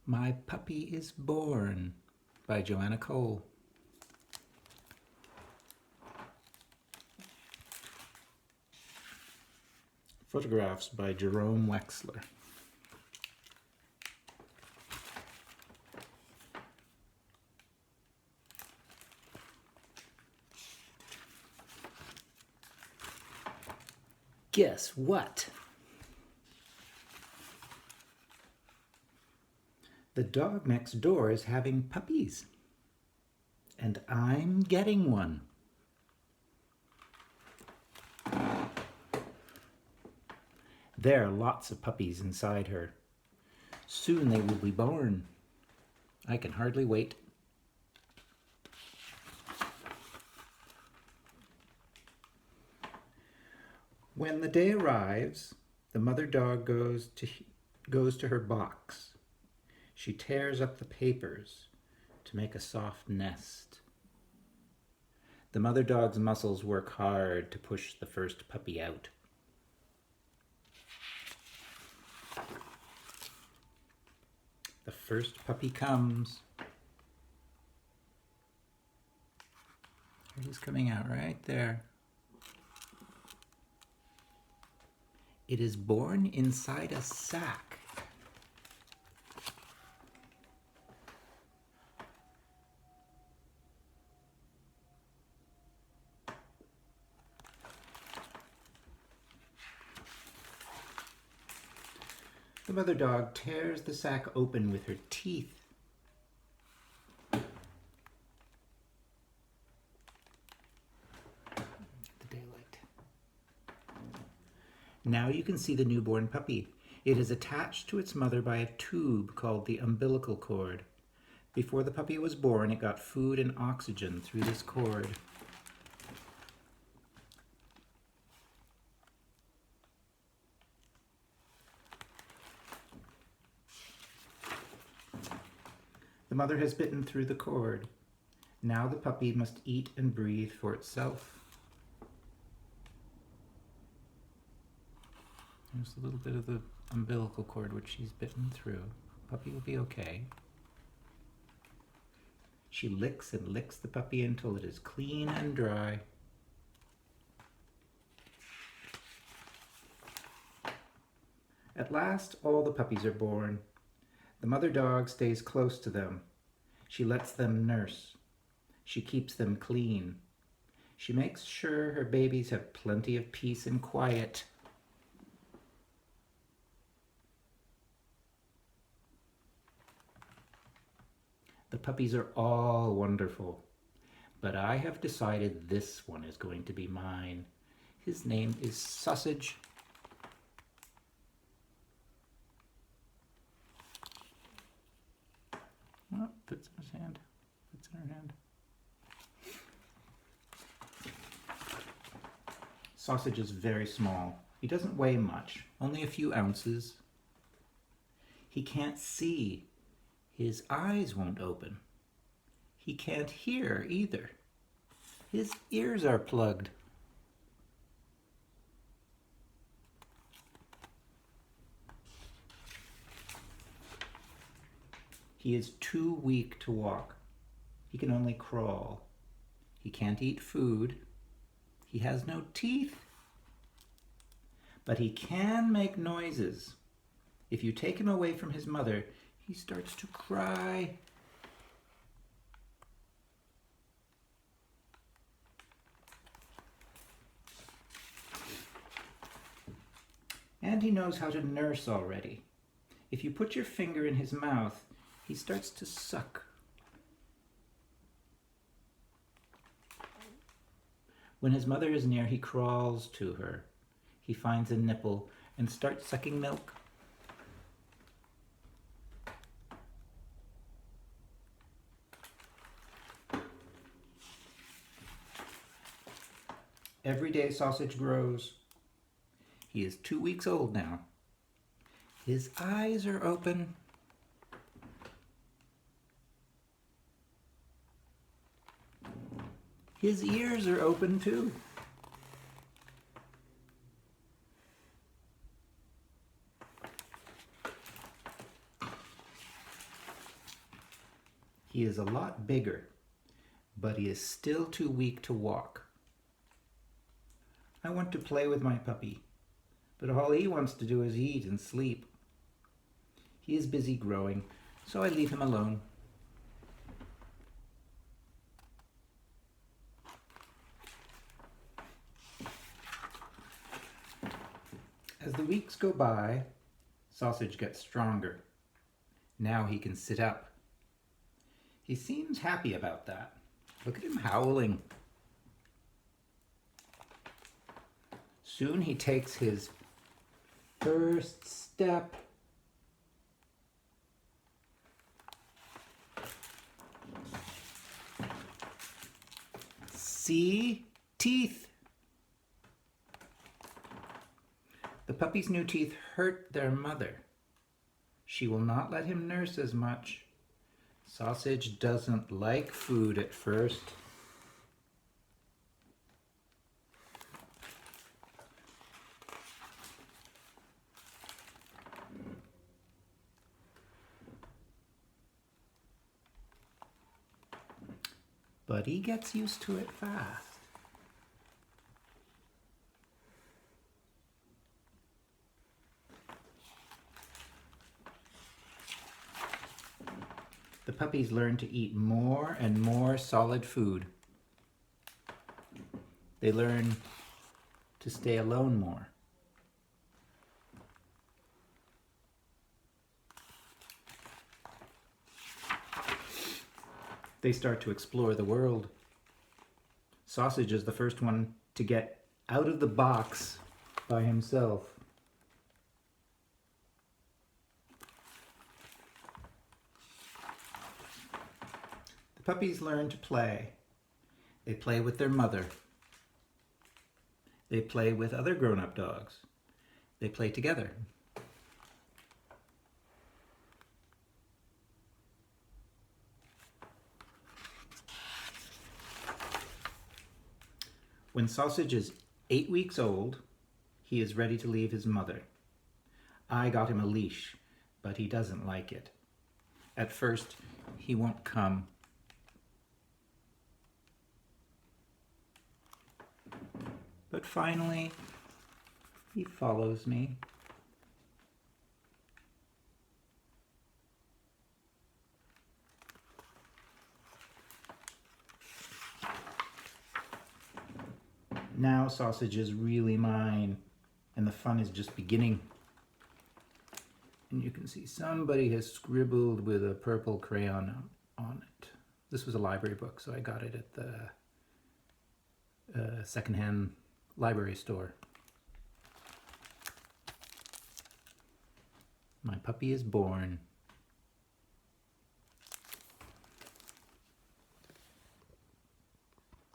My Puppy is Born by Joanna Cole. Photographs by Jerome Wexler. Guess what? The dog next door is having puppies, and I'm getting one. There are lots of puppies inside her. Soon they will be born. I can hardly wait. When the day arrives, the mother dog goes to her box. She tears up the papers to make a soft nest. The mother dog's muscles work hard to push the first puppy out. The first puppy comes. He's coming out right there. It is born inside a sack. The mother dog tears the sack open with her teeth. The daylight. Now you can see the newborn puppy. It is attached to its mother by a tube called the umbilical cord. Before the puppy was born, it got food and oxygen through this cord. The mother has bitten through the cord. Now the puppy must eat and breathe for itself. There's a little bit of the umbilical cord which she's bitten through. Puppy will be okay. She licks and licks the puppy until it is clean and dry. At last, all the puppies are born. The mother dog stays close to them. She lets them nurse. She keeps them clean. She makes sure her babies have plenty of peace and quiet. The puppies are all wonderful, but I have decided this one is going to be mine. His name is Sausage. Oh, fits in his hand. Fits in her hand. Sausage is very small. He doesn't weigh much, only a few ounces. He can't see. His eyes won't open. He can't hear either. His ears are plugged. He is too weak to walk. He can only crawl. He can't eat food. He has no teeth. But he can make noises. If you take him away from his mother, he starts to cry. And he knows how to nurse already. If you put your finger in his mouth, he starts to suck. When his mother is near, he crawls to her. He finds a nipple and starts sucking milk. Every day Sausage grows. He is 2 weeks old now. His eyes are open. His ears are open too. He is a lot bigger, but he is still too weak to walk. I want to play with my puppy, but all he wants to do is eat and sleep. He is busy growing, so I leave him alone. As the weeks go by, Sausage gets stronger. Now he can sit up. He seems happy about that. Look at him howling. Soon he takes his first step. See? Teeth. The puppy's new teeth hurt their mother. She will not let him nurse as much. Sausage doesn't like food at first. But he gets used to it fast. The puppies learn to eat more and more solid food. They learn to stay alone more. They start to explore the world. Sausage is the first one to get out of the box by himself. The puppies learn to play. They play with their mother. They play with other grown-up dogs. They play together. When Sausage is 8 weeks old, he is ready to leave his mother. I got him a leash, but he doesn't like it. At first, he won't come. But finally, he follows me. Now Sausage is really mine, and the fun is just beginning. And you can see somebody has scribbled with a purple crayon on it. This was a library book, so I got it at the secondhand library store. My puppy is born.